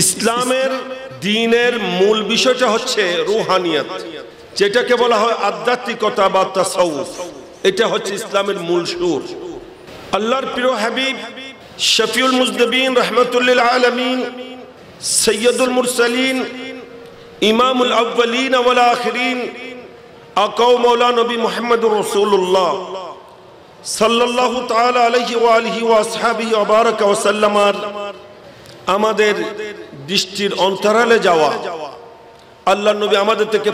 ইসলামের দ্বীনের মূল বিষয়টা হচ্ছে রূহানিয়ত, যেটাকে বলা হয় আধ্যাত্মিকতা বা তাসাউফ। এটা হচ্ছে ইসলামের মূল সুর। আল্লাহর প্রিয় হাবিব শফিউল মুজনিবিন রাহমাতুল লিল আলামিন সৈয়দুল মুরসালিন ইমামুল আউয়ালিন ওয়াল আখিরিন আকাও মাওলানা নবী মুহাম্মদুর রাসূলুল্লাহ সাল্লাল্লাহু তাআলা আলাইহি ওয়া আলিহি ওয়া আসহাবিহি ওয়া বারাকা ওয়া সাল্লামার আমাদের দৃষ্টির অন্তরালে যাওয়া, আল্লাহর নবী আমাদের থেকে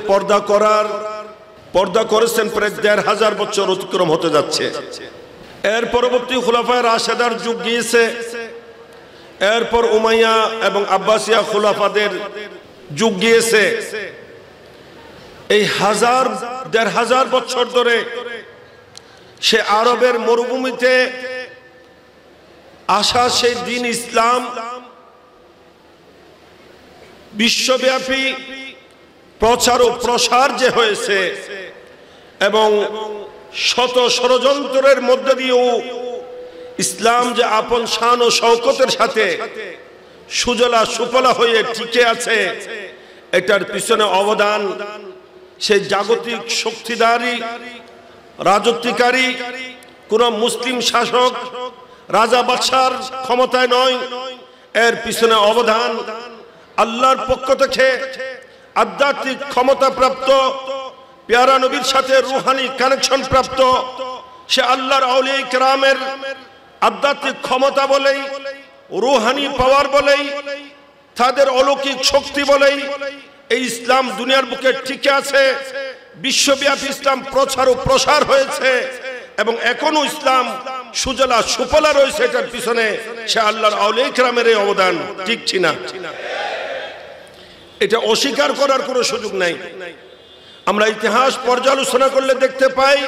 পর্দা করেছেন প্রায় ১৫০০ বছর অতিক্রম হতে যাচ্ছে। এর পরবর্তী খুলাফায়ে রাশেদার যুগ গিয়েছে, এরপর উমাইয়া এবং আব্বাসিয়া খুলাফাদের যুগ গিয়েছে। এই ১৫০০ বছর ধরে সে আরবের মরুভূমিতে আসা সেই দ্বীন ইসলাম বিশ্বব্যাপী প্রচার ও প্রসার যে হয়েছে এবং শত ষড়যন্ত্রের মধ্যে দিয়েও ইসলাম যে আপন শান ও শওকতের সাথে সুজলা সুফলা হয়ে টিকে আছে, এটার পিছনে অবদান সেই জাগতিক শক্তিধারী রাজত্বকারী কোন মুসলিম শাসক রাজা বাদশার ক্ষমতায় নয়। এর পিছনে অবদান আল্লাহর পক্ষ থেকে আধ্যাত্মিক ক্ষমতা প্রাপ্ত পেয়ারা নবীর সাথে রূহানি কানেকশন প্রাপ্ত সে আল্লাহর আউলিয়া কিরামের আধ্যাত্মিক ক্ষমতা বলেই, রূহানি পাওয়ার বলেই, তাদের অলৌকিক শক্তি বলেই এই ইসলাম দুনিয়ার বুকে টিকে আছে। বিশ্বব্যাপী ইসলাম প্রচার ও প্রসার হয়েছে এবং এখনো ইসলাম সুজলা সুফলা রয়েছে। এটার পিছনে সে আল্লাহর আউলিয়া কিরামের এই অবদান, ঠিক না? এটা অস্বীকার করার কোনো সুযোগ নাই। আমরা ইতিহাস পর্যালোচনা করলে দেখতে পাই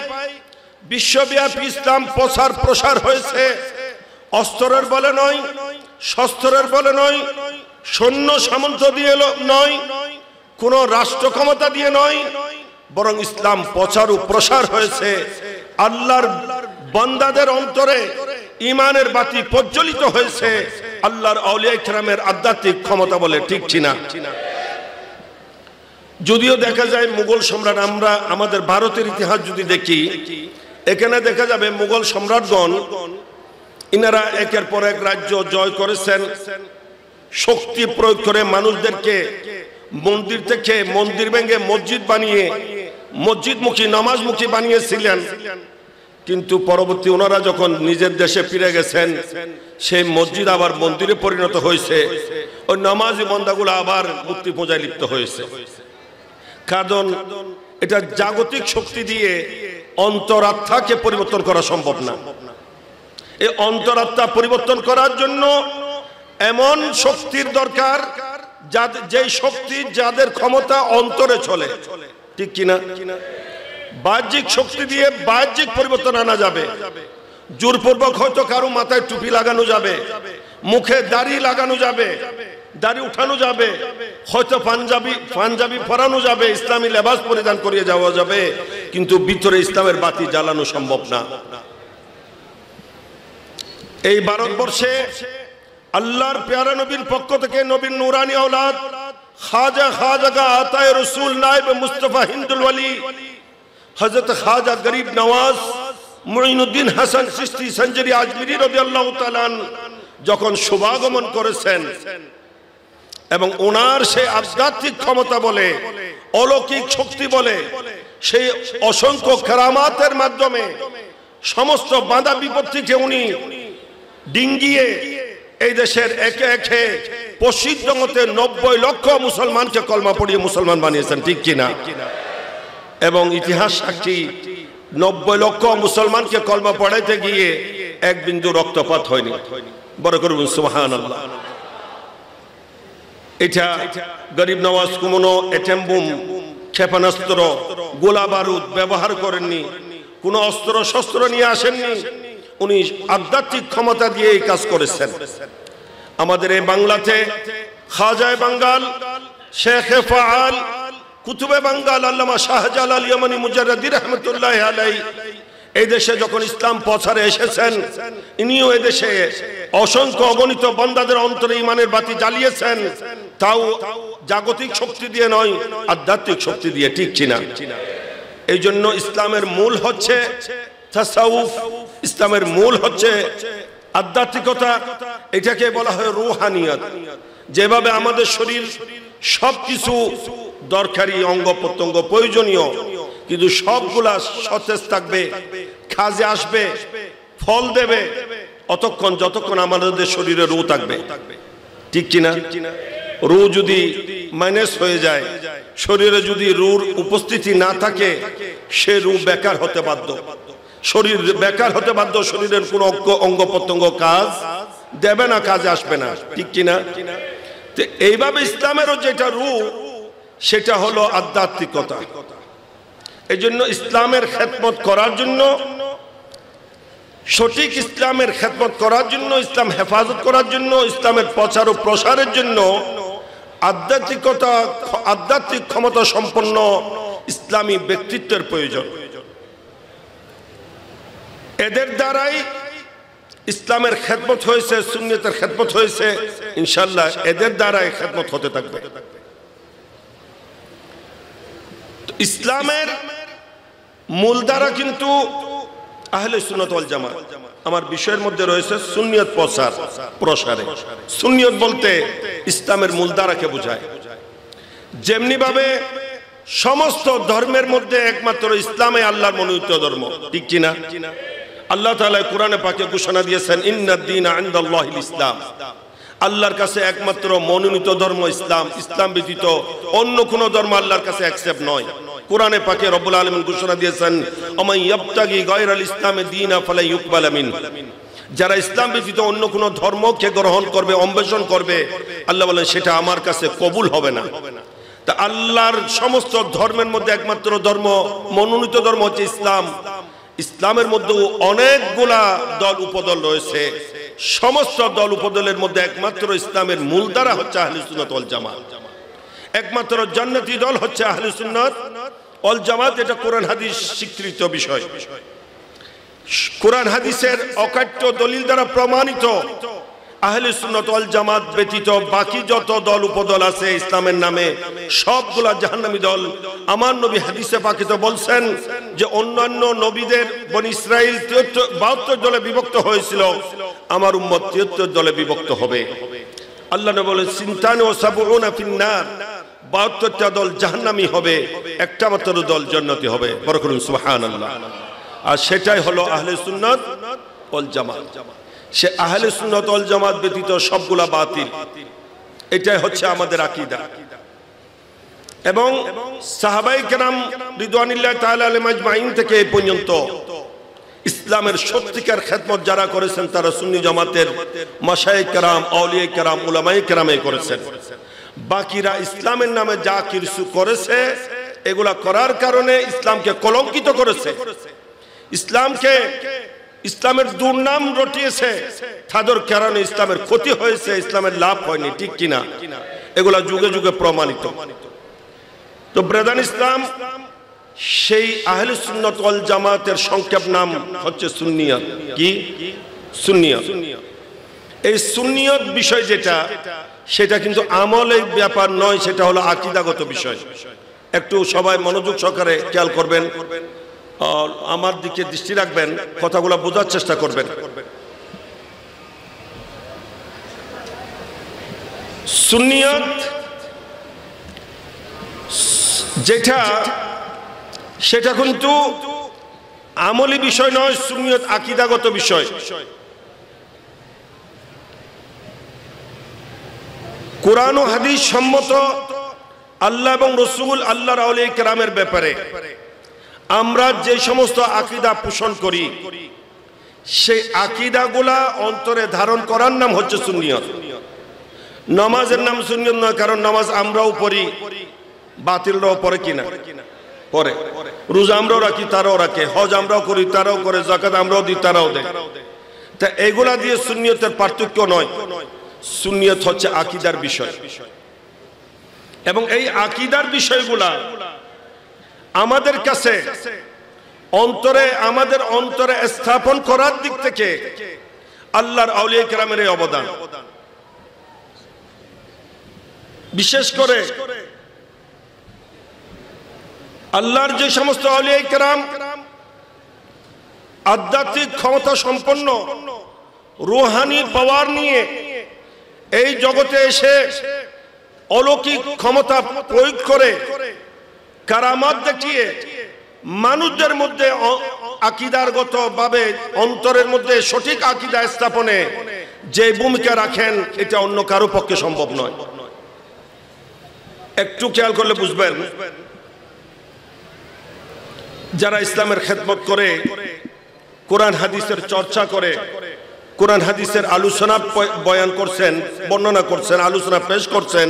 বিশ্বব্যাপী ইসলাম প্রসার হয়েছে অস্ত্রের বলে নয়, শস্ত্রের বলে নয়, সৈন্য সামন্ত দিয়ে নয়, কোন রাষ্ট্র ক্ষমতা দিয়ে নয়, বরং ইসলাম প্রচার ও প্রসার হয়েছে আল্লাহর বান্দাদের অন্তরে ঈমানের বাতি প্রজ্বলিত হয়েছে আল্লাহর আউলিয়া কিরামের আধ্যাত্মিক ক্ষমতা বলে, ঠিক না? যদিও দেখা যায় মুঘল সম্রাট, আমরা আমাদের ভারতের ইতিহাস যদি দেখি, এখানে দেখা যাবে মুঘল সম্রাটগণ ইনারা একের পর এক রাজ্য জয় করেছেন, শক্তি প্রয়োগ করে মানুষদেরকে মন্দির থেকে মন্দির ভেঙে মসজিদ বানিয়ে মসজিদমুখী নামাজমুখী বানিয়েছিলেন। কিন্তু পরবর্তী ওনারা যখন নিজের দেশে ফিরে গেছেন, সেই মসজিদ আবার মন্দিরে পরিণত হয়েছে, ওই নামাজি বান্দাগুলো আবার মূর্তি পূজায় লিপ্ত হয়েছে। কারণ এটা জাগতিক শক্তি দিয়ে অন্তরাত্মাকে পরিবর্তন করা সম্ভব না। এই অন্তরাত্মা পরিবর্তন করার জন্য এমন শক্তির দরকার যে শক্তি যাদের ক্ষমতা অন্তরে চলে, ঠিক কিনা? বাহ্যিক শক্তি দিয়ে বাহ্যিক পরিবর্তন আনা যাবে, জোরপূর্বক হয়তো কারো মাথায় টুপি লাগানো যাবে, মুখে দাড়ি লাগানো যাবে, দাড়ি উঠানো যাবে, হয়তো পাঞ্জাবি পরানো যাবে, ইসলামী লেবাস পরিধান করিয়ে যাওয়া যাবে, কিন্তু ভিতরে ইসলামের বাতি জ্বালানো সম্ভব না। এই ভারতবর্ষে আল্লাহর প্যারা নবীর পক্ষ থেকে নবীর নুরানি আওলাদ খাজা আতায়ে রসুল নায়েব মুস্তাফা হিন্দুল ওয়ালি হযরত খাজা গরিব নওয়াজ মুঈনুদ্দিন হাসান চিশতি সঞ্জরি আজমিরি রাদিয়াল্লাহু তাআলা যখন শুভাগমন করেছেন এবং ওনার সেই আধ্যাত্মিক ক্ষমতা বলে, অলৌকিক শক্তি বলে, সেই অসংখ্য কেরামাতের মাধ্যমে সমস্ত বাধা বিপত্তিকে উনি ডিঙ্গিয়ে এই দেশের একে একে পশ্চিম জগতে ৯০ লক্ষ মুসলমানকে কলমা পড়িয়ে মুসলমান বানিয়েছেন, ঠিক কিনা? এবং ইতিহাস সাক্ষী ৯০ লক্ষ মুসলমানকে কলমা পড়াইতে গিয়ে এক বিন্দু রক্তপাত হয়নি। বড় করুন সুবহানাল্লাহ। এটা গরিব নওয়াজ কোনো অ্যাটম বোম, ক্ষেপণাস্ত্র, গোলা বারুদ ব্যবহার করেননি, কোনো অস্ত্র শস্ত্র নিয়ে আসেননি, উনি আধ্যাত্মিক ক্ষমতা দিয়ে এই কাজ করেছেন। আমাদের এই বাংলাতে খাজায়ে বাঙ্গাল, শেখে ফাআল, কুতুবে বাঙ্গাল আল্লামা শাহজালাল ইয়ামানি মুজাররদি রাহমাতুল্লাহি আলাইহি এই দেশে যখন ইসলাম প্রচারে এসেছেন, ইনিও এদেশে অসংখ্য অগণিত বান্দাদের অন্তরে ঈমানের বাতি জ্বালিয়েছেন, তাও জাগতিক শক্তি দিয়ে নয়, আধ্যাত্মিক শক্তি দিয়ে, ঠিক কিনা? এই জন্য ইসলামের মূল হচ্ছে তাসাউফ, ইসলামের মূল হচ্ছে আধ্যাত্মিকতা। এটাকে বলা হয় রুহানিয়ত। যেভাবে আমাদের শরীর সবকিছু দরকারি, অঙ্গ প্রত্যঙ্গ প্রয়োজনীয়, কিন্তু সবগুলা সতেজ থাকবে, কাজে আসবে, ফল দেবে অতক্ষণ যতক্ষণ আমাদের শরীরে রু থাকবে, ঠিক কিনা? রু যদি মাইনাস হয়ে যায়, শরীরে যদি রুর উপস্থিতি না থাকে, সে রু বেকার হতে বাধ্য, শরীর বেকার হতে বাধ্য, শরীরের কোন অঙ্গ প্রত্যঙ্গ কাজ দেবে না, কাজে আসবে না, ঠিক কিনা? এইভাবে ইসলামেরও যেটা রু, সেটা হলো আধ্যাত্মিকতা। এই জন্য ইসলামের খেদমত করার জন্য, সঠিক ইসলামের খেদমত করার জন্য, ইসলাম হেফাজত করার জন্য, ইসলামের প্রচার ও প্রসারের জন্য আধ্যাত্মিকতা, আধ্যাত্মিক ক্ষমতা সম্পন্ন ইসলামী ব্যক্তিত্বের প্রয়োজন। এদের দ্বারাই ইসলামের খেদমত হয়েছে, সুন্নতের খেদমত হয়েছে, ইনশাআল্লাহ এদের দ্বারাই খেদমত হতে থাকবে। ইসলামের মূল দ্বারা কিন্তু আহলে সুন্নাত ওয়াল জামাত। আমার বিষয়ের মধ্যে রয়েছে সুন্নিয়ত প্রসারে। সুন্নিয়ত বলতে ইসলামের মূল দ্বারাকে বোঝায়। যেমনি ভাবে সমস্ত ধর্মের মধ্যে একমাত্র ইসলামে আল্লাহর মনোনীত ধর্ম, ঠিক কিনা? আল্লাহ তাআলা কোরআনে পাকে ঘোষণা দিয়েছেন, ইন্নাদ দীনা ইনদাল্লাহিল ইসলাম। আল্লাহর কাছে একমাত্র মনোনীত ধর্ম ইসলাম। ইসলাম ব্যতীত অন্য কোন ধর্ম আল্লাহর কাছে অ্যাকসেপ্ট নয়। কোরআনে পাকে রব্বুল আলামিন ঘোষণা দিয়েছেন, ওমাই ইয়াবতাগি গায়রাল ইসলামে দীনা ফালা ইউকবাল মিন। যারা ইসলাম ব্যতীত অন্য কোন ধর্মকে গ্রহণ করবে, অন্বেষণ করবে, আল্লাহ বলেন সেটা আমার কাছে কবুল হবে না। তা আল্লাহর সমস্ত ধর্মের মধ্যে একমাত্র ধর্ম, মনোনীত ধর্ম হচ্ছে ইসলাম। ইসলামের মধ্যে অনেকগুলা দল উপদল রয়েছে। সমস্ত দল উপদলের মধ্যে একমাত্র ইসলামের মূল দ্বারা হচ্ছে আহলে সুন্নাত ওয়াল জামাত। একমাত্র জান্নাতি দল হচ্ছে আহলে সুন্নাত ওয়াল জামাত। এটা কোরআন হাদিস স্বীকৃত বিষয়। কোরআন হাদিসের অকাট্য দলিল দ্বারা প্রমাণিত আহলে সুন্নাত ওয়াল জামাত ব্যতীত বাকি যত দল উপদল আছে ইসলামের নামে, সবগুলা জাহান্নামী দল। আমার নবী হাদিসে পাকিতে বলছেন যে অন্যান্য নবীদের বনি ইসরাইল 72 দলে বিভক্ত হয়েছিল, আমার উম্মত 73 দলে বিভক্ত হবে। আল্লাহ নবী বলেন, সিনতান ওয়া সাবউনা ফিন্নার, 72টা দল জাহান্নামী হবে, একটা মাত্র দল জান্নাতি হবে। বড় করুন সুবহানাল্লাহ। আর সেটাই হলো আহলে সুন্নাত ওয়াল জামাত। সে আহলে সুন্নাত ওয়াল জামাত ব্যতীত সবগুলা বাতিল। এটাই হচ্ছে আমাদের আকীদা। এবং সাহাবায়ে কেরাম রিদওয়ানুল্লাহি তাআলা আলাইহিম আজমাইন থেকে এই পর্যন্ত ইসলামের সত্যিকার খেদমত যারা করেছেন, তারা সুন্নি জামাতের মাশায়েখ কেরাম, আউলিয়া কেরাম, উলামায়ে কেরামে করেছেন। বাকিরা ইসলামের নামে যা কিছু করেছে, এগুলা করার কারণে ইসলামকে কলঙ্কিত করেছে, ইসলামের দুর্নাম রটিয়েছে, তাদের কারণে ইসলামের ক্ষতি হয়েছে, ইসলামের লাভ হয়নি, ঠিক কিনা? এগুলা যুগে যুগে প্রমাণিত। তো ব্রাদার ইসলাম, সেই আহলে সুন্নাত ওয়াল জামাতের সংক্ষেপ নাম হচ্ছে সুন্নিয়ত। কি? সুন্নিয়ত। এই সুন্নিয়ত বিষয় যেটা, সেটা কিন্তু আমলের ব্যাপার নয়, সেটা হলো আকীদাগত বিষয়। একটু সবাই মনোযোগ সহকারে খেয়াল করবেন, আমার দিকে দৃষ্টি রাখবেন, কথাগুলো বোঝার চেষ্টা করবেন। সুন্নিয়ত যেটা, সেটা কিন্তু আমলি বিষয় নয়, সুন্নিয়ত আকীদাগত বিষয়। কোরআন ও হাদিস সম্মত আল্লাহ এবং রাসূল, আল্লাহর আউলিয়া কেরামের ব্যাপারে আমরা যে সমস্ত আকীদা পোষণ করি, সেই আকীদাগুলা অন্তরে ধারণ করার নাম হচ্ছে সুন্নিয়ত। নামাজের নাম সুন্নিয়ত নয়, কারণ নামাজ আমরাও পড়ি, বাতিলরাও পড়ে কিনা? পড়ে। রোজা আমরাও রাখি, তারাও রাখে। হজ আমরাও করি, তারাও করে। যাকাত আমরাও দিই, তারাও দেয়। তা এগুলা দিয়ে সুন্নিয়তের পার্থক্য নয়। সুন্নিয়ত হচ্ছে আকীদার বিষয়, এবং এই আকীদার বিষয়গুলা আমাদের কাছে অন্তরে আমাদের অন্তরে স্থাপন করার দিক থেকে আল্লাহর আউলিয়া কেরামের এই অবদান। বিশেষ করে আল্লাহর যে সমস্ত আউলিয়া কেরাম আধ্যাত্মিক ক্ষমতা সম্পন্ন, রুহানি পাওয়ার নিয়ে এই জগতে এসে অলৌকিক ক্ষমতা প্রয়োগ করে, কারামাত দেখিয়ে মানুষদের মধ্যে আকীদাগত ভাবে অন্তরের মধ্যে সঠিক আকীদা স্থাপনে যে ভূমিকা রাখেন, এটা অন্য কারো পক্ষে সম্ভব নয়। একটু খেয়াল করলে বুঝবেন, যারা ইসলামের খেদমত করে, কোরআন হাদিসের চর্চা করে, কোরআন হাদিসের আলোচনা বয়ান করছেন, বর্ণনা করছেন, আলোচনা পেশ করছেন,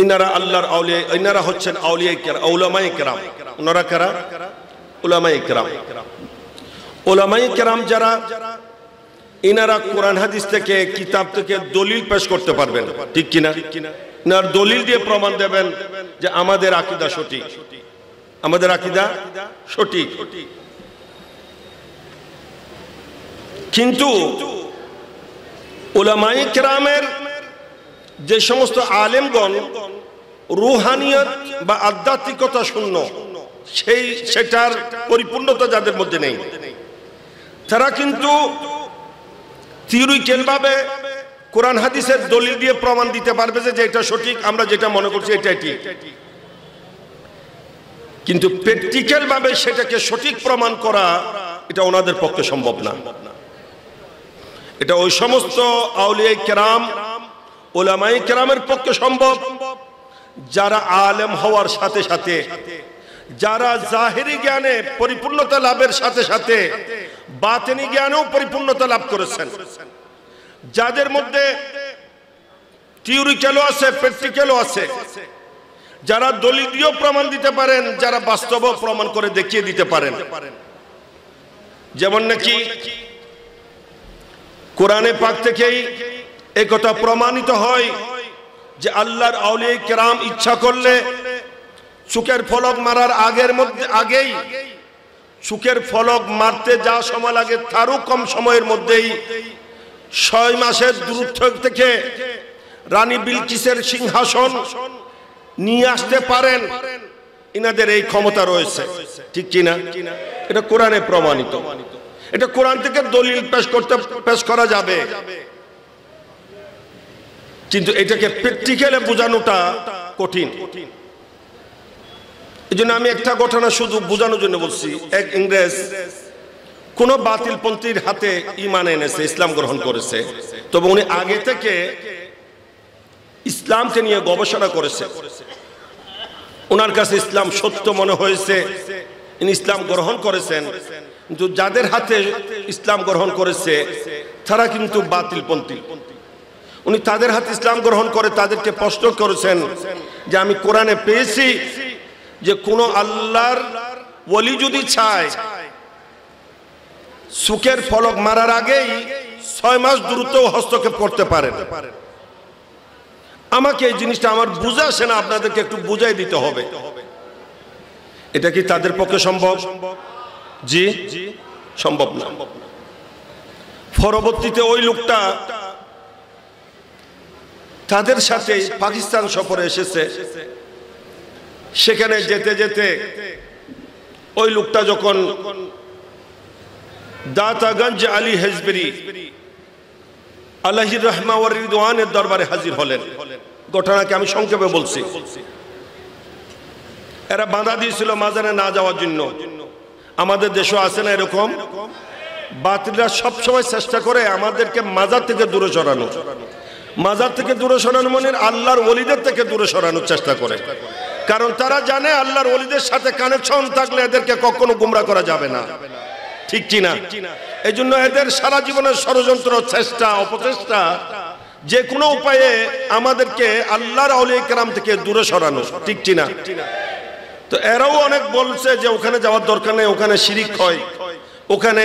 ইনারা আল্লাহর আউলিয়া, ইনারা হচ্ছেন আউলিয়া কেরাম, উলামায়ে কেরাম। ওনারা কারা? উলামায়ে কেরাম। উলামায়ে কেরাম যারা, ইনারা কোরআন হাদিস থেকে, কিতাব থেকে দলিল পেশ করতে পারবেন, ঠিক কিনা? ইনার দলিল দিয়ে প্রমাণ দেবেন যে আমাদের আকীদা সঠিক, আমাদের আকীদা সঠিক। কিন্তু উলামায়ে কেরামের যে সমস্ত আলেমগণ রুহানিয়ত বা আধ্যাত্মিকতা শূন্য, সেটার পরিপূর্ণতা যাদের মধ্যে নেই, তারা কিন্তু থিওরিক্যাল ভাবে কোরআন হাদিসের দলিল দিয়ে প্রমাণ দিতে পারবে যে এটা সঠিক, আমরা যেটা মনে করছি এটাই ঠিক। কিন্তু প্র্যাকটিক্যাল ভাবে সেটাকে সঠিক প্রমাণ করা, এটা ওনাদের পক্ষে সম্ভব না। এটা ওই সমস্ত আউলিয়া কেরাম, উলামায়ে কেরামের পক্ষে সম্ভব যারা আলেম হওয়ার সাথে সাথে, যারা জাহিরি জ্ঞানে পরিপূর্ণতা লাভের সাথে সাথে বাতিনি জ্ঞানেও পরিপূর্ণতা লাভ করেছেন, যাদের মধ্যে থিওরিক্যালও আছে, প্র্যাকটিক্যালও আছে, যারা দলিল দিয়েও প্রমাণ দিতে পারেন, যারা বাস্তবেও প্রমাণ করে দেখিয়ে দিতে পারেন। যেমন নাকি কোরআনে পাক থেকেই এই কথা প্রমাণিত হয় যে আল্লাহর আউলিয়া কেরাম ইচ্ছা করলে চোখের ফলক মারার আগেই চোখের ফলক মারতে যা সময় লাগে তারও কম সময়ের মধ্যেই 6 মাসের দূরত্ব থেকে রানী বিলকিসের সিংহাসন নিয়ে আসতে পারেন। ইনাদের এই ক্ষমতা রয়েছে, ঠিক কিনা? এটা কোরআনে প্রমাণিত, এটা কোরআন থেকে দলিল পেশ করা যাবে। কিন্তু এটাকে প্র্যাকটিক্যালে বোঝানোটা কঠিন। এই জন্য আমি একটা ঘটনা শুধু বোঝানোর জন্য বলছি। এক ইংরেজ কোন বাতিলপন্থীর হাতে ঈমান এনেছে, ইসলাম গ্রহণ করেছে, তবে উনি আগে থেকে ইসলামকে নিয়ে গবেষণা করেছে। ওনার কাছে ইসলাম সত্য মনে হয়েছে, ইনি ইসলাম গ্রহণ করেছেন। কিন্তু যাদের হাতে ইসলাম গ্রহণ করেছে তারা কিন্তু বাতিলপন্থী। উনি তাদের হাতে ইসলাম গ্রহণ করে তাদেরকে প্রশ্ন করেছেন যে আমি কোরআনে পেয়েছি যে কোন আল্লাহর ওলি যদি চায় চোখের ফলক মারার আগেই 6 মাস দূরত্ব হস্তক্ষেপ করতে পারেন। আমাকে এই জিনিসটা আমার বুঝে আসে না, আপনাদেরকে একটু বুঝাই দিতে হবে। এটা কি তাদের পক্ষে সম্ভব? জি, সম্ভব না। পরবর্তীতে ওই লোকটা তাদের সাথে পাকিস্তান সফরে এসেছে। সেখানে যেতে যেতে ওই লোকটা যখন দাতাগঞ্জ আলী হেজবরি আল্লাহির রহমা ওয়া রিদওয়ানের দরবারে হাজির হলেন। ঘটনাকে আমি সংক্ষেপে বলছি। এরা বাধা দিয়েছিল মাজারে না যাওয়ার জন্য। আমাদের দেশও আছে না এরকম, বাতিলরা সবসময় চেষ্টা করে আমাদেরকে মাজার থেকে দূরে সরানো। মাজার থেকে দূরে সরানো মানে আল্লাহর ওলিদের থেকে দূরে সরানোর চেষ্টা করে। কারণ তারা জানে আল্লাহর ওলিদের সাথে কানেকশন থাকলে এদেরকে কখনো গুমরা করা যাবে না, ঠিক কিনা? এই জন্য এদের সারা জীবনের ষড়যন্ত্র, চেষ্টা, অপচেষ্টা, যে কোনো উপায়ে আমাদেরকে আল্লাহর আউলিয়া কেরাম থেকে দূরে সরানো, ঠিক কিনা? তো এরাও অনেক বলছে যে ওখানে যাওয়ার দরকার নেই, ওখানে শিরিক হয়, ওখানে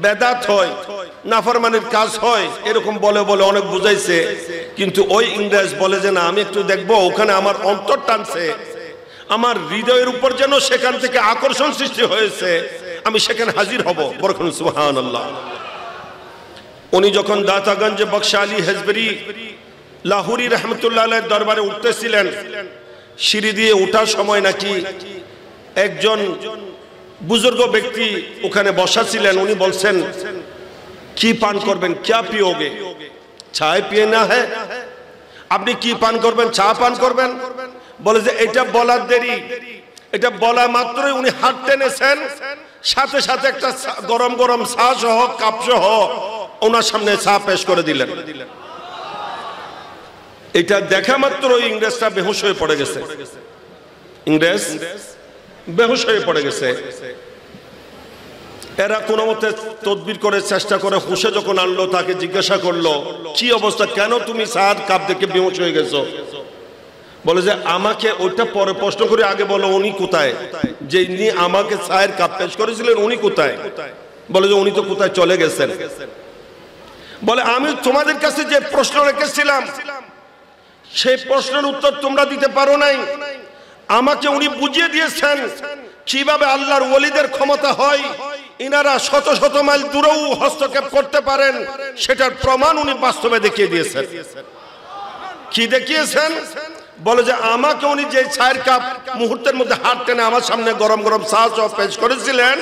বেদাত হয়, নাফরমানির কাজ হয়, এরকম বলে বলে অনেক বুঝাইছে। কিন্তু ওই ইংরেজ বলে যে না, আমি একটু দেখবো, ওখানে আমার অন্তর টানছে, আমার হৃদয়ের উপর যেন সেখান থেকে আকর্ষণ সৃষ্টি হয়েছে, আমি সেখানে হাজির হব। বরকত সুবহানাল্লাহ। উনি যখন দাতাগঞ্জে বখশ আলী হেজবরি লাহুরি রহমতুল্লাহ আলাইহির দরবারে উঠতেছিলেন, সিঁড়ি দিয়ে ওঠার সময় নাকি একজন বুজুর্গ ব্যক্তি ওখানে বসা ছিলেন। উনি বলছেন, কি পান করবেন? ক্যা পিওগে? চায় পিয়ে না হ্যাঁ, আপনি কি পান করবেন? চা পান করবেন? বলে যে এটা বলার দেরি, এটা বলা মাত্রই উনি হাত টেনেছেন, সাথে সাথে একটা গরম গরম চা সহ কাপ সহ ওনার সামনে চা পেশ করে দিলেন। এটা দেখা মাত্র ইংরেজটা বেহুশ হয়ে পড়ে গেছে। ইংরেজ বেহুশ হয়ে পড়ে গেছে। এরা কোনো মতে তদবির করে চেষ্টা করে হুঁশে যখন আনলো, তাকে জিজ্ঞাসা করলো, কি অবস্থা, কেন তুমি চার কাপ দেখে বেহুশ হয়ে গেছো? বলে যে আমাকে ওইটা পরে প্রশ্ন করে আগে বলো উনি কোথায়, যে ইনি আমাকে চায়ের কাপ পেশ করেছিলেন উনি কোথায়? বলে যে উনি তো কোথায় চলে গেছেন। বলে আমি তোমাদের কাছে যে প্রশ্ন রেখেছিলাম সেই প্রশ্নের উত্তর তোমরা দিতে পারো নাই, আমাকে উনি বুঝিয়ে দিয়েছেন কিভাবে আল্লাহর ওলিদের ক্ষমতা হয়, ইনারা শত শত মাইল দূরেও হস্তক্ষেপ করতে পারেন, সেটার প্রমাণ উনি বাস্তবে দেখিয়ে দিয়েছেন। কি দেখিয়েছেন? বলে যে আমাকে উনি যে চায়ের কাপ মুহূর্তের মধ্যে হাত টেনে আমার সামনে গরম গরম চা পেশ করেছিলেন,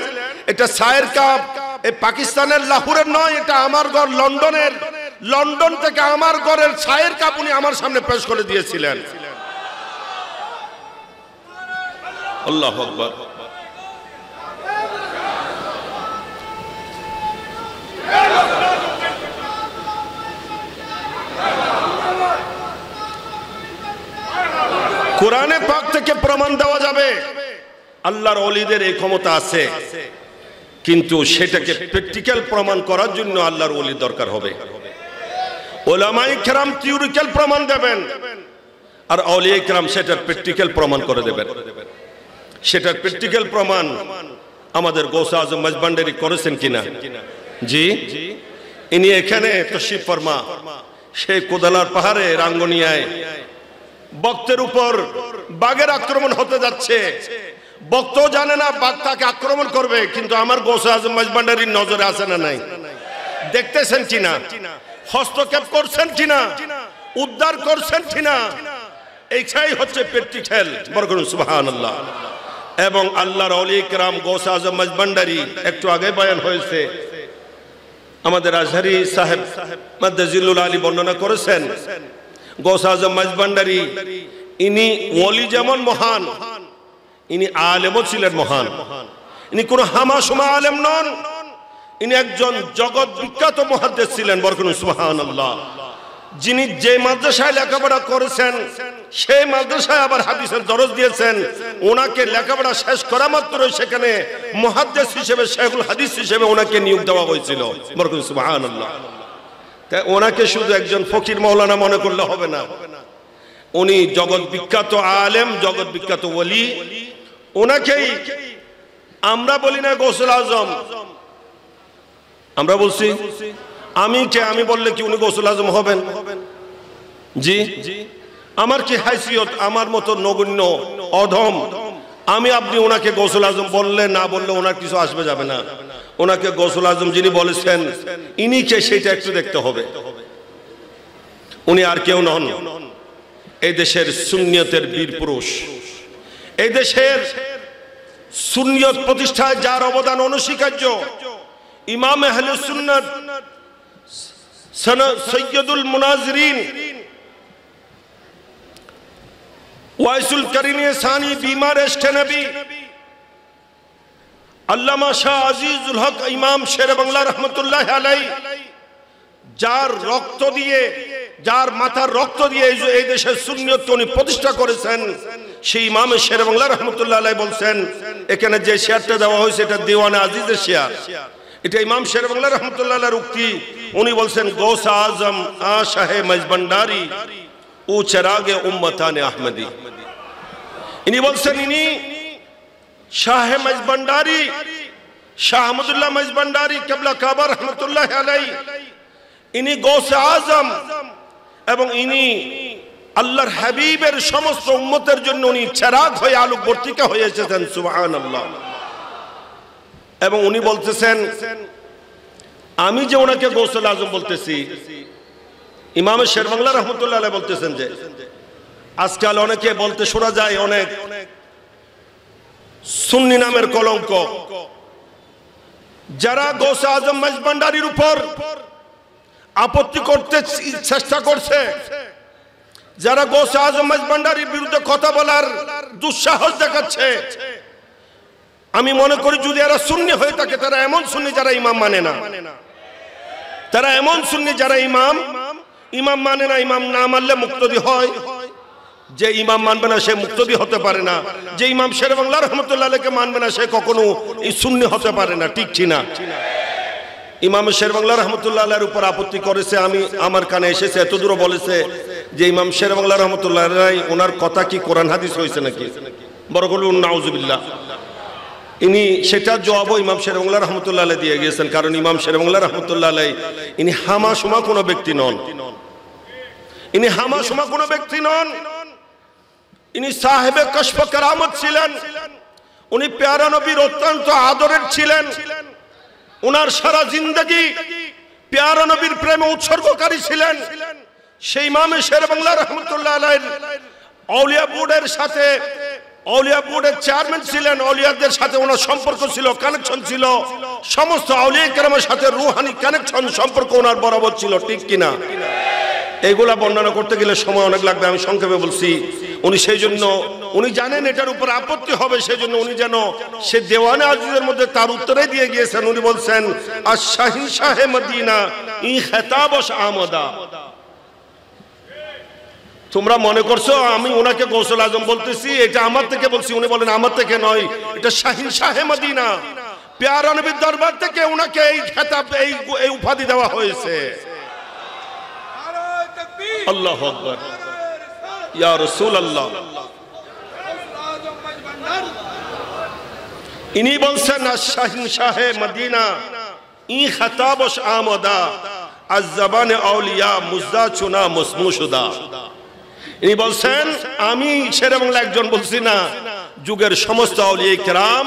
এটা চায়ের কাপ এই পাকিস্তানের লাহোরের নয়, এটা আমার ঘর লন্ডনের। লন্ডন থেকে আমার ঘরের চায়ের কাপ উনি আমার সামনে পেশ করে দিয়েছিলেন। আল্লাহু আকবার। কোরআনে পাক থেকে প্রমাণ দেওয়া যাবে আল্লাহর ওলিদের এই ক্ষমতা আছে, কিন্তু সেটাকে প্র্যাকটিক্যাল প্রমাণ করার জন্য আল্লাহর ওলি দরকার হবে। উলামায়ে কেরাম থিওরিক্যাল প্রমাণ দেবেন, আর আউলিয়া কেরাম সেটার প্র্যাকটিক্যাল প্রমাণ করে দেবেন। সেটার প্র্যাকটিক্যাল প্রমাণ আমাদের গৌসে আজম মজবান্ডারি করেছেন কিনা? জি, ইনি এখানে তশরিফ ফরমা সেই কোদালার পাহাড়ে রাঙ্গনিয়ায় বক্তের উপর বাঘের আক্রমণ হতে যাচ্ছে। বক্ত জানে না বাঘ তাকে আক্রমণ করবে, কিন্তু আমার গৌসে আজম মজবান্ডারির নজরে আছে না নাই? দেখতেছেন কিনা? হস্তক্ষেপ করছেন কিনা? উদ্ধার করছেন কিনা? এইটাই হচ্ছে প্র্যাকটিক্যাল। বরকত সুবহানাল্লাহ। এবং আল্লাহর ওলি কেরাম গৌসে আজম মজবান্ডারি একটু আগে বয়ান হয়েছে, আমাদের আজহারি সাহেব মাদ্দাজিলুল আলী বর্ণনা করেছেন, গৌসে আজম মজবান্ডারি ইনি ওলি যেমন মহান, ইনি আলেমও ছিলেন মহান। ইনি কোনো হামাশুমা আলেম নন, ইনি একজন জগৎ বিখ্যাত মুহাদ্দিস ছিলেন। বরকত সুবহানাল্লাহ। যিনি যে মাদ্রাসায় লেখাপড়া করেছেন সেই মাদ্রাসায় আবার হাদিসের দরজ দিয়েছেন। ওনাকে লেখাপড়া শেষ করা মাত্রই সেখানে মুহাদ্দিস হিসেবে, শেখুল হাদিস হিসেবে ওনাকে নিয়োগ দেওয়া হয়েছিল। বরকত সুবহানাল্লাহ। তাই ওনাকে শুধু একজন ফকির মাওলানা মনে করলে হবে না, উনি জগৎ বিখ্যাত আলেম, জগৎ বিখ্যাত ওলি। ওনাকেই আমরা বলি না গৌসুল আজম, আমরা বলছি আমি কে, আমি বললে কি উনি গৌসুল আজম হবেন? জি, আমার কি হাইসিয়ত? আমার মতো নগণ্য অধম আমি, আপনি ওনাকে গৌসুল আজম বললে না বললে ওনার কিছু আসবে যাবে না। ওনাকে গৌসুল আজম যিনি বলেছেন ইনি কে সেটা একটু দেখতে হবে। উনি আর কেউ নন, এই দেশের সুন্নিয়তের বীর পুরুষ। এই দেশের সুন্নিয়ত প্রতিষ্ঠায় যার অবদান অনস্বীকার্য, ইমাম আহলে সুন্নাত সৈয়দুল মুনাজিরিন ওয়াইসুল করিনে সানি বিমার এশকে নবী আল্লামা শাহ আজিজুল হক ইমাম শের বাংলা রহমতুল্লাহ আলাইহি, যার রক্ত দিয়ে, যার মাথার রক্ত দিয়ে এই দেশের সুন্নিয়ত উনি প্রতিষ্ঠা করেছেন, সেই ইমাম শের বাংলা রহমতুল্লাহ আলাইহি বলছেন, এখানে যে শেয়ারটা দেওয়া হয়েছে এটা দিওয়ানে আজিজের শেয়ার, এটা ইমাম শের বাংলা রহমতুল্লাহ আলাইহির উক্তি। উনি বলছেন গৌসে আজম আ শাহে মজবান্ডারি ও চেরাগে উম্মতানে আহমদি। ইনি বলছেন ইনি শাহে মজবান্ডারি, শাহ আহমদুল্লাহ মজবান্ডারি কিবলা কাবা রহমতুল্লাহ আলাইহি, ইনি গৌসে আজম এবং ইনি আল্লাহর হাবিবের সমস্ত উম্মতের জন্য উনি চেরাগ হয়ে আলোকবর্তিকা হয়ে এসেছেন, সুবহানাল্লাহ। এবং উনি বলতেছেন, আমি যে ওনাকে গৌসুল আজম বলতেছি, ইমাম শেরবাংলা রহমতুল্লাহ আলাইহি বলতেছেন যে আজকাল অনেকে বলতে শোনা যায়, অনেক সুন্নি নামের কলঙ্ক, যারা গৌসে আজম মাইজভান্ডারীর উপর আপত্তি করতে চেষ্টা করছে, যারা গৌসে আজম মাইজভান্ডারীর বিরুদ্ধে কথা বলার দুঃসাহস দেখাচ্ছে, আমি মনে করি যদি এরা সুন্নি হয়ে থাকে, তারা এমন সুন্নি যারা ইমাম মানে না, তারা এমন সুন্নি যারা ইমাম মানে না। ইমাম না মানলে মুক্তদি হয়, যে ইমাম মানবে না সে মুক্তদি হতে পারে না, যে ইমাম শেরবাংলা রহমতুল্লাহ আলাইহিকে মানবে না সে কখনো এই সুন্নি হতে পারে না, ঠিক কি না? ইমাম শেরবাংলা রহমতুল্লাহ আলাইহির উপর আপত্তি করেছে, আমি আমার কানে এসেছে, এতদূর বলেছে যে ইমাম শেরবাংলা রহমতুল্লাহ আলাইহি ওনার কথা কি কোরআন হাদিস হয়েছে নাকি? বড় বলুন নাউজুবিল্লাহ। ইনি সেটার জবাবও ইমাম শেরবাংলা রহমতুল্লাহ আলাইহি দিয়ে গিয়েছেন, কারণ ইমাম শেরবাংলা রহমতুল্লাহ আলাইহি ইনি হামাশুমা কোনো ব্যক্তি নন, ইনি হামাশুমা কোনো ব্যক্তি নন, ইনি সাহেবে কশফ কারামত ছিলেন, উনি প্যারা নবীর অত্যন্ত আদরের ছিলেন, উনার সারা জিন্দেগি প্যারা নবীর প্রেমে উৎসর্গকারী ছিলেন। সেই ইমাম শেরবাংলা রহমতুল্লাহ আলাইহি আউলিয়া বোর্ডের সাথে, আউলিয়া বোর্ডের চেয়ারম্যান ছিলেন, আউলিয়াদের সাথে ওনার সম্পর্ক ছিল, কানেকশন ছিল, সমস্ত আউলিয়া কেরামের সাথে রুহানি কানেকশন সম্পর্ক ওনার বরাবর ছিল, ঠিক কিনা? এইগুলা বর্ণনা করতে গেলে সময় অনেক লাগবে, আমি সংক্ষেপে বলছি। উনি সেই জন্য উনি জানেন এটার উপর আপত্তি হবে, সেই জন্য উনি যেন সে দেওয়ানে আজিজের মধ্যে তার উত্তরে দিয়ে গিয়েছেন। উনি বলছেন, আর শাহিন শাহে মদিনা ই খেতাবশ আমদা। তোমরা মনে করছো আমি ওনাকে গৌসুল আজম বলতেছি, এটা আমার থেকে বলছি। উনি বলেন আমার থেকে নয়, এটা শাহিন শাহে মদিনা, প্যারা নবীর দরবার থেকে ওনাকে এই খেতাব, এই উপাধি দেওয়া হয়েছে। আল্লাহু আকবার, ইয়া রাসূলুল্লাহ। ইনি বলছেন শাহিন শাহে মদিনা ই খেতাবশ আমদা আজ জবানে আউলিয়া মুজদা চুনা মুসমুশুদা। ইনি বলছেন আমি শেরবাংলা একজন বলছি না, যুগের সমস্ত আউলিয়া কেরাম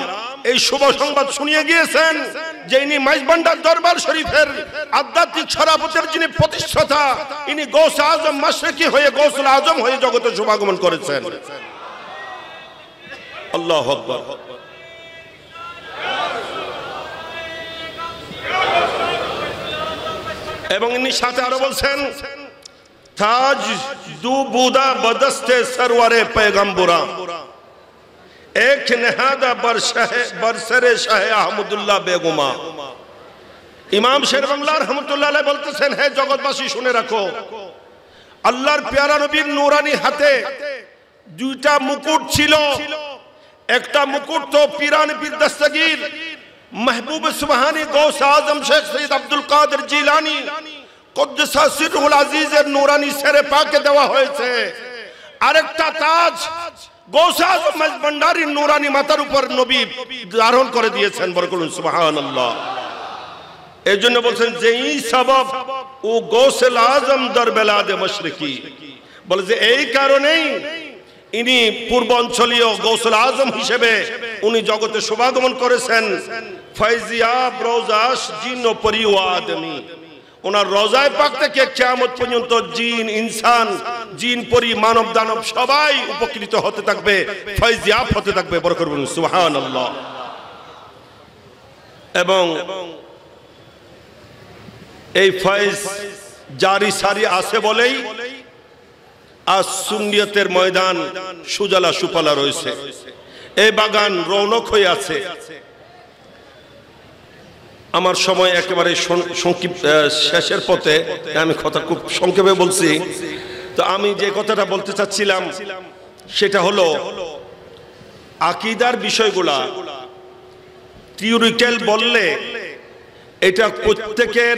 এই শুভ সংবাদ শুনিয়ে গিয়েছেন যে ইনি মাইজভান্ডার দরবার শরীফের আধ্যাত্মিক সভাপতির যিনি প্রতিষ্ঠাতা, ইনি গৌসে আজম মাশরিকি হয়ে গৌসুল আজম হয়ে জগতে শুভাগমন করেছেন। আল্লাহু আকবার। এবং ইনি সাথে আরো বলছেন, তাজ দু বুদা বদস্তে সরওয়ারে পয়গম্বরা এক নেহাদা বরসরে শাহে আহমদুল্লাহ বেগমা। ইমাম শেরবাংলা রহমতুল্লাহ আলাইহি বলতেছেন, হে জগৎবাসী শুনে রাখো, আল্লাহর প্যারা নবীর নূরানি হাতে দুইটা মুকুট ছিল। একটা মুকুট তো পীরান পীর দস্তগীর महबूब सुबहानी गौस आजम शेख सैयद अब्दुल कादिर जिलानी कुद्दसा सिरहुल अजीजेर नूरानी सेरे पाके देवा হয়েছে। আরেকটা তাজ গৌস আজম মাইজভান্ডারীর নূরানি মাথার উপর নবী ধারণ করে দিয়েছেন। বরকতুল্লাহ সুবহানাল্লাহ। এজন্য বলছেন যে এই সবব ও গৌসুল আজম দরবেলাদে মশরিকি, বলে যে এই কারণেই ইনি পূর্বাঞ্চলীয় গৌসুল আজম হিসেবে উনি জগতে শুভাগমন করেছেন। ফয়জিয়াব রওজাশ জিন ও পরি ও আদমি, ওনার রওজায়ে পাক থেকে কিয়ামত পর্যন্ত জিন ইনসান, জিন পরি মানব দানব সবাই উপকৃত হতে থাকবে, ফয়জিয়াব হতে থাকবে। বরকত বলুন সুবহানাল্লাহ। এবং এই ফয়েজ জারি সারি আছে বলেই আজ সুন্নিয়তের ময়দান সুজলা সুফলা রয়েছে, এই বাগান রৌনক হয়ে আছে। আমার সময় একেবারে শেষের পথে, আমি কথা খুব সংক্ষেপে বলছি। তো আমি যে কথাটা বলতে চাচ্ছিলাম সেটা হলো আকীদার বিষয়গুলা থিওরিক্যাল বললে এটা প্রত্যেকের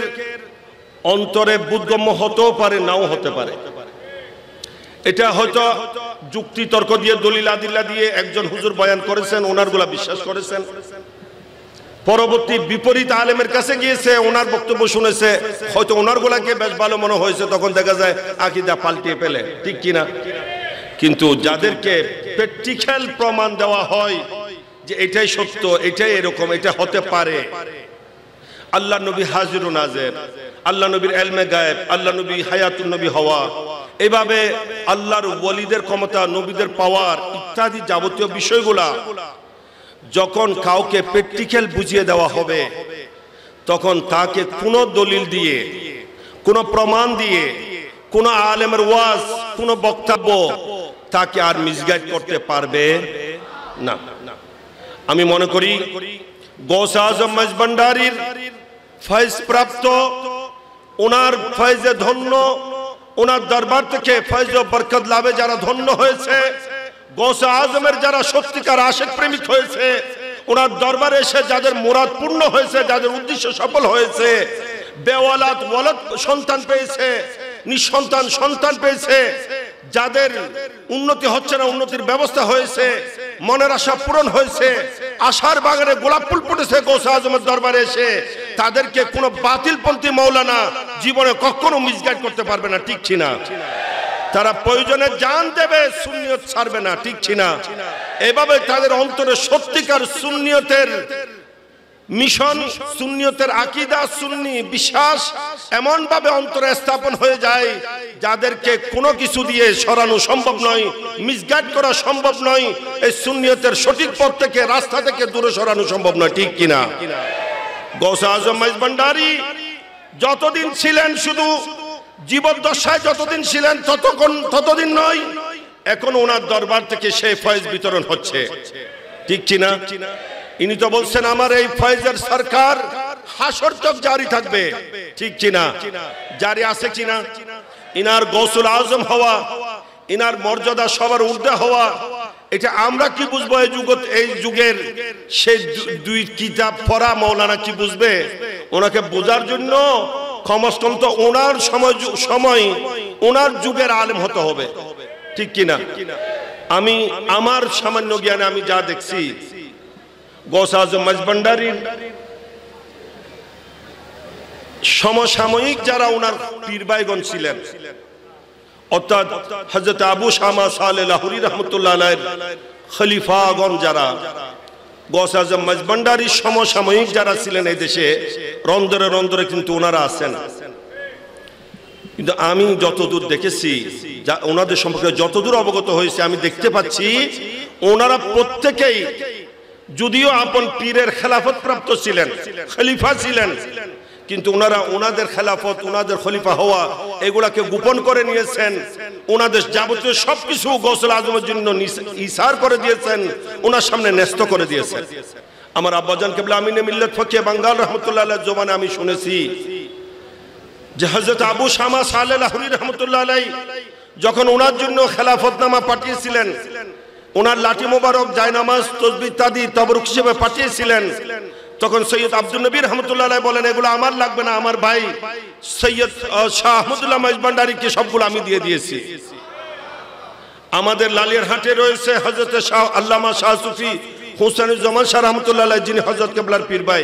অন্তরে বোধগম্য হতেও পারে, নাও হতে পারে। এটা হয়তো যুক্তি তর্ক দিয়ে দলিল আদিল্লা দিয়ে একজন হুজুর বয়ান করেছেন, ওনারগুলা বিশ্বাস করেছেন। পরবর্তী বিপরীত আলেমের কাছে গিয়েছে, ওনার বক্তব্য শুনেছে, হয়তো ওনার গুলাকে বেশ ভালো মনে হয়েছে, তখন দেখা যায় আকীদা পাল্টিয়ে ফেলে, ঠিক কিনা? কিন্তু যাদেরকে প্র্যাকটিক্যাল প্রমাণ দেওয়া হয় যে এটাই সত্য, এটাই এরকম, এটা হতে পারে, আল্লাহ নবী হাজির ও নাজের, আল্লাহ নবীর ইলমে গায়েব, আল্লাহ নবী হায়াতুন নবী হওয়া, এভাবে আল্লাহর ওয়ালিদের ক্ষমতা, নবীদের পাওয়ার ইত্যাদি যাবতীয় বিষয়গুলা যখন কাউকে প্র্যাকটিক্যাল বুঝিয়ে দেওয়া হবে, তখন তাকে কোনো দলিল দিয়ে, কোনো প্রমাণ দিয়ে, কোনো আলেমের ওয়াজ, কোনো বক্তব্য তাকে আর মিসগাইড করতে পারবে না। আমি মনে করি গৌসে আজম মজভান্ডারীর ফয়েজ প্রাপ্ত, ওনার ফয়েজে ধন্য, ওনার দরবার থেকে ফয়েজ ও বরকত লাভে যারা ধন্য হয়েছে, গৌসে আজমের যারা সত্যিকার আশিক প্রেমিক হয়েছে, ওনার দরবারে এসে যাদের মুরাদ পূর্ণ হয়েছে, যাদের উদ্দেশ্য সফল হয়েছে, বেওয়ালাদ ওয়ালাদ সন্তান পেয়েছে, নিঃসন্তান সন্তান পেয়েছে, যাদের উন্নতি হচ্ছে না উন্নতির ব্যবস্থা হয়েছে, মনের আশা পূরণ হয়েছে, আশার বাগানে গোলাপ ফুল ফুটেছে গৌসে আজমের দরবারে এসে, তাদেরকে কোনো বাতিলপন্থী মাওলানা জীবনে কখনো মিসগাইড করতে পারবে না, ঠিক কিনা? তারা প্রয়োজনে জান দেবে, সুন্নিয়ত ছাড়বে না, ঠিক কিনা? এভাবে তাদের অন্তরে সত্যিকার সুন্নিয়তের মিশন, সুন্নিয়তের আকীদা, সুন্নি বিশ্বাস এমন ভাবে অন্তরে স্থাপন হয়ে যায়, যাদেরকে কোনো কিছু দিয়ে সরানো সম্ভব নয়, মিসগাইড করা সম্ভব নয়, এই সুন্নিয়তের সঠিক পথ থেকে, রাস্তা থেকে দূরে সরানো সম্ভব নয়, ঠিক কিনা? গৌসে আজম মজভান্ডারী যতদিন ছিলেন, শুধু জীবদ্দশায় যতদিন ছিলেন ততদিন নয়, এখন ওনার দরবার থেকে সেই ফয়েজ বিতরণ হচ্ছে, ঠিক কিনা? ইনি তো বলছেন আমার এই ফয়েজের সরকার হাসর তক জারি থাকবে, ঠিক কিনা? জারি আছে কিনা? ইনার গৌসুল আজম হওয়া, ইনার মর্যাদা সবার ঊর্ধ্বে হওয়া, এটা আমরা কি বুঝবো? এই যুগের সেই দুই কিতাব পড়া মাওলানা কি বুঝবে? ওনাকে বোঝার জন্য কমস কম তো ওনার সময় ওনার যুগের আলেম হতে হবে, ঠিক কিনা? আমি আমার সামান্য জ্ঞানে আমি যা দেখছি, গৌসে আজম মজভান্ডারীর সমসাময়িক যারা ওনার পীরবাইগণ ছিলেন, অর্থাৎ হযরত আবু শামা সালেহ লাহোরী রাহমাতুল্লাহ আলাইহির খলিফাগণ যারা, গৌসে আজম মজভান্ডারীর সমসাময়িক যারা ছিলেন এই দেশে, রন্দরে রন্দরে কিন্তু ওনারা আছেন। কিন্তু আমি যতদূর দেখেছি, ওনাদের সম্পর্কে যতদূর অবগত হয়েছে, আমি দেখতে পাচ্ছি ওনারা প্রত্যেকেই যদিও আপন পীরের খেলাফত প্রাপ্ত ছিলেন, খলিফা ছিলেন, কিন্তু ওনারা ওনাদের খেলাফত, ওনাদের খলিফা হওয়া এগুলাকে গোপন করে নিয়েছেন। ওনাদের যাবতীয় সবকিছু গৌসে আজমের জন্য ইসার করে দিয়েছেন, ওনার সামনে ন্যস্ত করে দিয়েছেন। আমার আব্বাজান কিবলা আমিনে মিল্লাত ফকিহ বাঙ্গাল রহমতুল্লাহ আলাইহির জবানে আমি শুনেছি যে হযরত আবু শামা সালেহ লাহোরী রহমতুল্লাহ আলাইহি যখন ওনার জন্য খেলাফতনামা পাঠিয়েছিলেন, ওনার লাঠি মোবারক, জায়নামাজ, তসবিহ ইত্যাদি তবরুক হিসেবে পাঠিয়েছিলেন, তখন সৈয়দ আব্দুল নবী রহমতুল্লাহ আলাইহি বলেন এগুলো আমার লাগবে না, আমার ভাই সৈয়দ শাহ আহমদুল্লাহ মজভান্ডারীকে সবগুলো আমি দিয়ে দিয়েছি। আমাদের লালিয়ারহাটে রয়েছে হযরত শাহ আল্লামা শাহ সুফি হুসাইনুজ্জামান শাহ রহমতুল্লাহ আলাইহি, যিনি হযরত কেবলার পীর ভাই।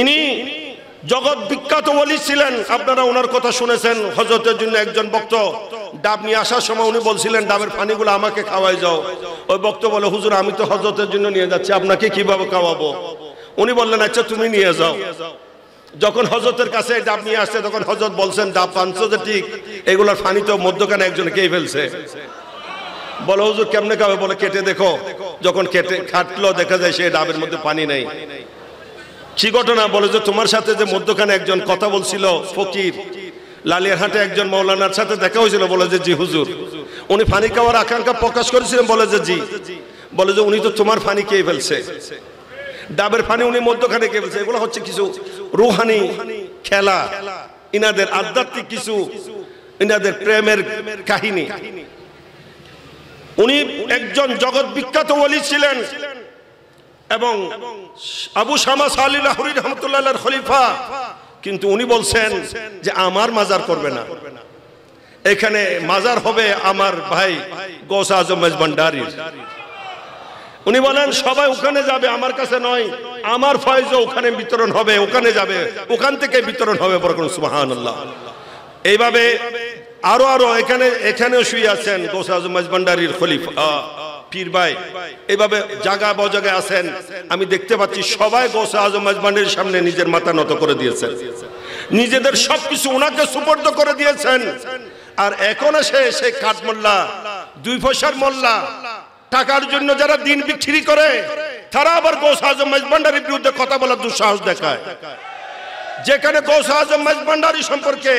ইনি জগৎ বিখ্যাত ওলি ছিলেন, আপনারা ওনার কথা শুনেছেন। হযরতের জন্য একজন ভক্ত ডাব নিয়ে আসার সময় উনি বলছিলেন ডাবের পানিগুলো আমাকে খাওয়াই যাও। ওই ভক্ত বলে হুজুর আমি তো হযরতের জন্য নিয়ে যাচ্ছি, আপনাকে কিভাবে খাওয়াবো? উনি বললেন আচ্ছা তুমি নিয়ে যাও। যখন হযরতের কাছে ডাব নিয়ে আসছে, তখন হযরত বলছেন ডাব পানছো যে ঠিক, এগুলোর পানি তো মধ্যখানে একজন খেয়ে ফেলছে। বলে হুজুর কেমনে খাবে? বলে কেটে দেখো। যখন কেটে খাটলো, দেখা যায় সে ডাবের মধ্যে পানি নেই। কি ঘটনা? বলে যে তোমার সাথে যে মধ্যখানে একজন কথা বলছিল ফকির, লালিয়ারহাটে একজন মাওলানার সাথে দেখা হয়েছিল। বলে যে জি হুজুর, উনি পানি খাওয়ার আকাঙ্ক্ষা প্রকাশ করেছিলেন। বলে যে জি। বলে যে উনি তো তোমার পানি খেয়ে ফেলছে, ডাবের পানি উনি মধ্যখানে খেয়ে ফেলছে। এগুলো হচ্ছে কিছু রুহানি খেলা, ইনাদের আধ্যাত্মিক কিছু, ইনাদের প্রেমের কাহিনী। উনি একজন জগৎ বিখ্যাত ওলি ছিলেন এবং আবু শামা সালেহ লাহোরী রহমতুল্লাহ আলাইহির খলিফা, কিন্তু উনি বলছেন যে আমার মাজার করবে না, এখানে মাজার হবে আমার ভাই গৌসে আজম মজভান্ডারীর। উনি বলেন সবাই ওখানে যাবে, আমার কাছে নয়, আমার ফয়েজও ওখানে বিতরণ হবে, ওখানে যাবে, ওখান থেকে বিতরণ হবে। বড় করুন সুবহানাল্লাহ। এইভাবে আরো আরো এখানেও শুয়ে আছেন গৌসে আজম মাঝভান্ডারীর খলিফা পীর ভাই, এইভাবে জায়গা বজাগায় আছেন। আমি দেখতে পাচ্ছি সবাই গৌসে আজম মাঝভান্ডারীর সামনে নিজের মাথা নত করে দিয়েছেন, নিজেদের সবকিছু ওনাকে সুপর্দ করে দিয়েছেন। আর এখন এসে সেই কাঠ মোল্লা, 2 পয়সার মোল্লা, টাকার জন্য যারা দিন বিক্রি করে, তারা আবার গৌসে আজম মাঝভান্ডারীর বিরুদ্ধে কথা বলার দুঃসাহস দেখায়। যেখানে গৌসে আজম মাঝভান্ডারী সম্পর্কে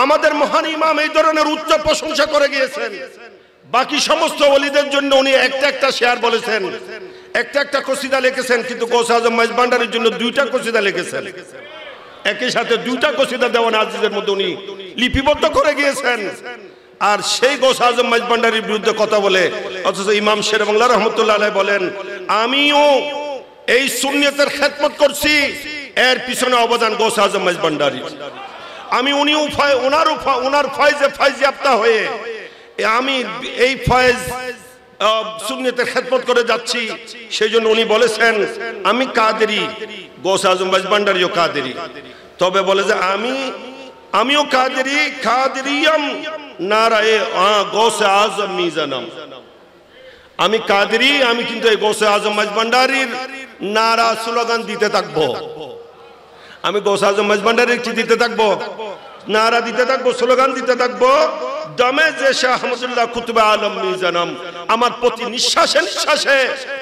আমাদের মহান ইমাম এই ধরনের উচ্চ প্রশংসা করে গিয়েছেন, বাকি সমস্ত ওলিদের জন্য উনি একটা শেয়ার বলেছেন, একটা কসিদা লিখেছেন, কিন্তু গৌসে আজম মাঝভান্ডারীর জন্য 2টা কসিদা লিখেছেন। একই সাথে 2টা কসিদা দেওয়ান আজিজের মধ্যে উনি লিপিবদ্ধ করে গিয়েছেন। আর সেই গৌসে আজম মাঝভান্ডারীর বিরুদ্ধে কথা বলে, অথচ ইমাম শের বাংলা রহমতুল্লাহ আলাইহি বলেন, আমিও এই সুন্নিয়তের খেদমত করছি, এর পিছনে অবদান গৌসে আজম মাঝভান্ডারী। আমি ওনার ফয়েজে ফায়জিয়াপ্তা হয়ে আমি এই ফয়েজ সুন্নিয়তের খেদমত করে যাচ্ছি। সেই জন্য উনি বলেছেন আমি কাদেরি, গৌসে আজম মাঝভান্ডারীও কাদেরি। তবে বলে যে আমিও কাদেরি, কাদেরিয়াম নারায়ে গৌসে আজম মিজানাম। আমি কাদেরি, আমি কিন্তু এই গৌসে আজম মাঝভান্ডারীর নারা স্লোগান দিতে থাকবো। আমি গৌসে আজম মাঝভান্ডারীর কি দিতে থাকবো? নারা দিতে থাকবো, স্লোগান দিতে থাকবো। দমে যে শাহ আহমদুল্লাহ কুতুবে আলম মিজানাম, আমার প্রতি নিঃশ্বাসে নিঃশ্বাসে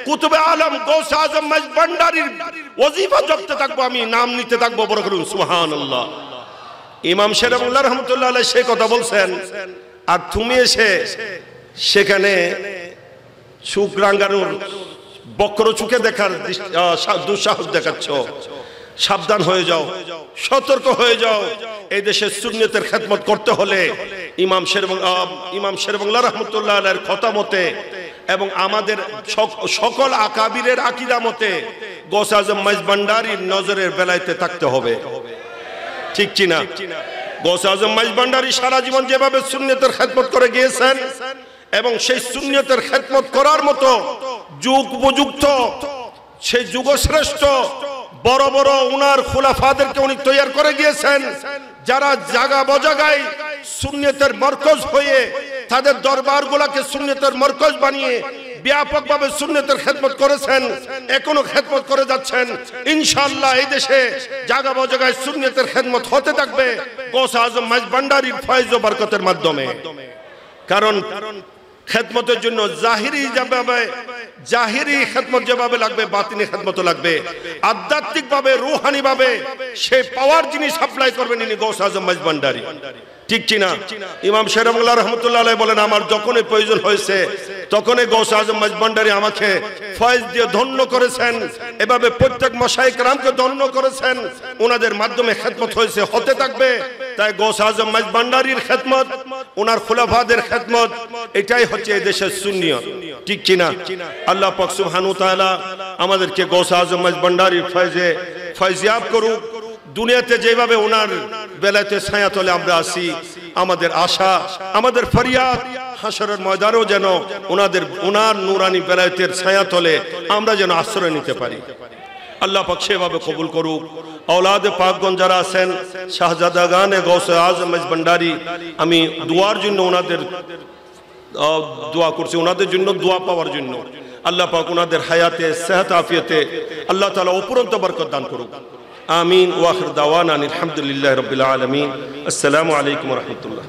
কুতুবে আলম গৌসে আজম মাঝভান্ডারীর ওজিফা জপতে থাকবো, আমি নাম নিতে থাকবো। বড় করুন সুবহানাল্লাহ। ইমাম শের বাংলা রহমতুল্লাহ আলাইহি সেই কথা বলছেন, আর তুমি এসে সেখানে চোখ রাঙ্গানোর, বক্র চোখে দেখার দুঃসাহস দেখাচ্ছ। সাবধান হয়ে যাও, সতর্ক হয়ে যাও। এই দেশে সুন্নিয়তের খেদমত করতে হলে ইমাম শের বাংলা রহমতুল্লাহ আলাইহির কথা মতে এবং আমাদের সকল আকাবিরের আকীদা মতে গৌসে আজম মাঝভান্ডারীর নজরের বেলাইতে থাকতে হবে। ঠিক কি না? গৌসে আজম মাঝভান্ডারী সারা জীবন যেভাবে সুন্নিয়তের খেদমত করে গিয়েছেন, এবং সেই সুন্নিয়তের খেদমত করার মতো যুগ উপযুক্ত, সেই যুগশ্রেষ্ঠ বড় বড় উনার খুলাফাদেরকে উনি তৈরি করে গিয়েছেন, যারা জায়গা বজাগায় সুন্নিয়তের মরকজ হয়ে তাদের দরবারগুলোকে সুন্নিয়তের মরকজ বানিয়ে ব্যাপকভাবে সুন্নিয়তের খেদমত করেছেন, এখনো খেদমত করে যাচ্ছেন। ইনশাআল্লাহ এই দেশে জায়গা বজাগায় সুন্নিয়তের খেদমত হতে থাকবে গৌসে আজম মাঝভান্ডারীর ফয়েজ ও বরকতের মাধ্যমে। কারণ খেদমতের জন্য জাহিরি খেদমত যেভাবে লাগবে, বাতিনি খেদমত লাগবে। আধ্যাত্মিক ভাবে, রুহানি ভাবে সেই পাওয়ার যিনি সাপ্লাই করবেন, ইনি গৌসে আজম মাঝভান্ডারী। ঠিক কিনা? ইমাম শের বাংলা রহমতুল্লাহ আলাইহি বলেন, আমার যখনই প্রয়োজন হয়েছে তখনই গৌসে আজম মাঝভান্ডারী আমাকে ফয়েজ দিয়ে ধন্য করেছেন। এভাবে প্রত্যেক মাশায়েখ কেরামকে ধন্য করেছেন, ওনাদের মাধ্যমে খেদমত হয়েছে, হতে থাকবে। তাই গৌসে আজম মাঝভান্ডারীর খেদমত, ওনার খুলাফাদের খেদমত, এটাই হচ্ছে এই দেশের সুন্নিয়ত। ঠিক কিনা? আল্লাহ পাক সুবহানাহু ওয়া তাআলা আমাদেরকে গৌসে আজম মাঝভান্ডারীর ফয়েজে ফয়জিয়াব করুক। দুনিয়াতে যেভাবে ওনার বেলাতে ছায়াতলে আমরা আছি, আমাদের আশা, আমাদের ফরিয়াদ হাসরের ময়দানেও যেন ওনার নুরানি বেলায়েতের ছায়াতলে আমরা যেন আশ্রয় নিতে পারি। আল্লাহ পাক সেভাবে কবুল করুক। আওলাদে পাকগণ যারা আছেন, শাহজাদাগানে গৌসে আজম মাঝভান্ডারী, আমি দোয়ার জন্য ওনাদের দোয়া করছি, ওনাদের জন্য দোয়া পাওয়ার জন্য। আল্লাহ পাক ওনাদের হায়াতে, সেহত আফিয়তে আল্লাহ তাআলা অপরন্ত বরকত দান করুক। আমিন। ওয়া আখির দাওয়ানা আলহামদুলিল্লাহি রাব্বিল আলামিন। আসসালামু আলাইকুম ওয়া রাহমাতুল্লাহ।